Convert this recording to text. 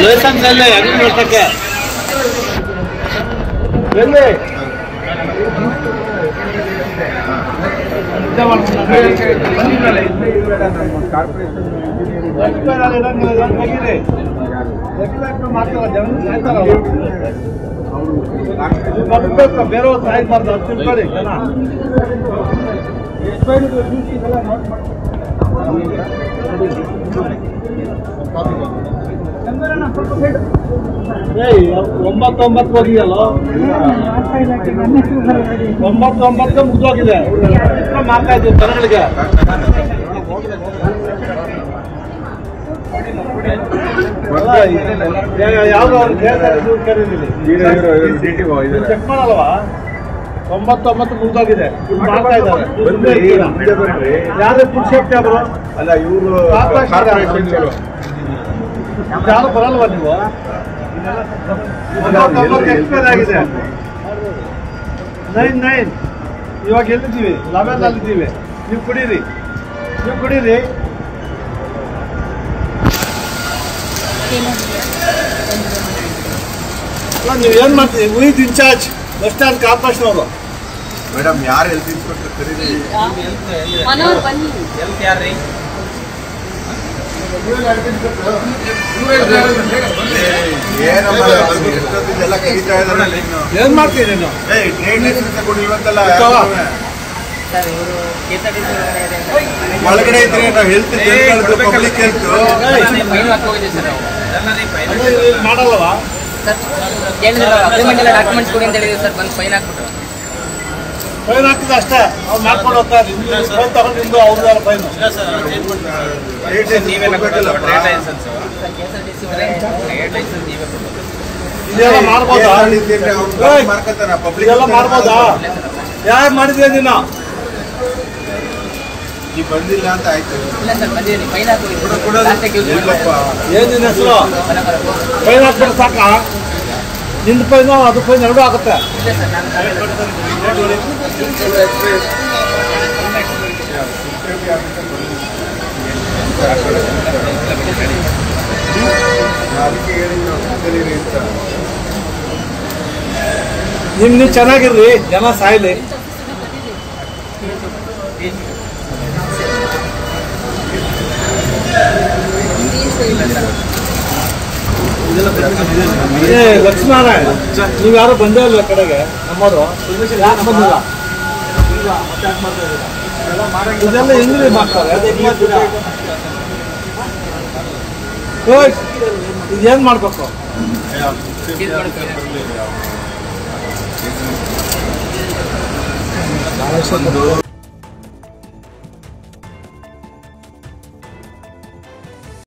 licence ಎಲ್ಲ ಹೆಂಗ್ ಮಾಡ್ಸಕ್ಕೆ ಎಲ್ಲಿ ಬೇರೆ ಸಾಯ್ಬಾರ್ದು ಅದು ತಿಳ್ಕೊಳ್ಳಿ ಜನ ಒಂಬತ್ತೊಂಬತ್ತು ಹೋಗಿದೆಯಲ್ಲ 99 ಮುಗಿದೋಗಿದೆ ಮಾಡ್ತಾ ಇದ್ದೀವಿ ಜನಗಳಿಗೆ ಯಾವ್ದು ಚೆಕ್ ಮಾಡಲ್ವಾ 99 ಮುಗಿದೋಗಿದೆ ಮಾಡ್ತಾ ಇದ್ದಾರೆ ಯಾರು ಫುಡ್ ಸೇಫ್ಟಿ ಅವರು ಅಲ್ಲ ಇವರು ಯಾರು ಬರಲ್ವಾ ನೀವು ಎಕ್ಸ್ಪೈರ್ ಆಗಿದೆ 9 ಇವಾಗ ಎಲ್ಲಿದ್ದೀವಿ 11 ಅಲ್ಲಿದ್ದೀವಿ ನೀವು ಕುಡೀರಿ ನೀವು ಏನ್ ಮಾಡ್ತೀವಿ with incharge bus stand corporation ಅವರು ಮೇಡಮ್ ಯಾರು ಹೆಲ್ತ್ ಇನ್ಸ್ಪೆಕ್ಟರ್ ಕರೀರಿ ಏನ್ ಮಾಡ್ತೀರಿ ನೀವು ಟ್ರೇಡ್ ಲೈಸೆನ್ಸ್ ಕೊಡಿಲ್ವಂತಲ್ಲ ಒಳಗಡೆ ಇದ್ರೆ ನಾವು ಹೆಲ್ತ್ ಪಬ್ಲಿಕ್ ಹೆಲ್ತ್ ಮಾಡಲ್ವಾ ಡಾಕ್ಯುಮೆಂಟ್ಸ್ ಕೊಡಿ ಅಂತ ಹೇಳಿದ್ರು ಸರ್ ಬಂದು ಫೈನ್ ಹಾಕ್ಬಿಟ್ರು ಫೈನ್ ಹಾಕಿದ ಅಷ್ಟೇ ಅವ್ರು ಮಾಡ್ಕೊಂಡು ಹೋಗ್ತಾರೆ ಫೈನ್ ತಗೊಂಡಿದ್ದು ಅವ್ರದ್ದು ಫೈನ್ ಇದೆಲ್ಲ ಮಾಡ್ಬೋದಾ ಇದೆಲ್ಲ ಮಾಡ್ಬೋದಾ ಯಾರು ಮಾಡಿದ್ರೆ ನೀನು ನೀವು ಬಂದಿಲ್ಲ ಅಂತ ಆಯ್ತು ಇಲ್ಲ ಸರ್ ಬಂದಿದ್ದೀನಿ ಫೈನ್ ಏನಿನ ಹೆಸರು ಫೈನ್ ಹಾಕ್ಬಿಟ್ಟು ಸಾಕ ನಿಂದು ಫೈನು ಅದು ಫೈನ್ ಎರಡೂ ಆಗುತ್ತೆ ನೀವು ಚೆನ್ನಾಗಿರ್ರಿ ಜನ ಸಾಯ್ಲಿ ಲಕ್ಷ್ಮೀನಾರಾಯಣ ನೀವು ಯಾರು ಬಂದೇ ಇಲ್ಲ ಕಡೆಗೆ ನಮ್ಮವರು ಯಾಕೆ ಬಂದಿಲ್ಲ ಇದೆಲ್ಲ ಹೆಂಗ್ರಿ ಮಾಡ್ತಾರೆ ಇದೇನ್ ಮಾಡ್ಬೇಕು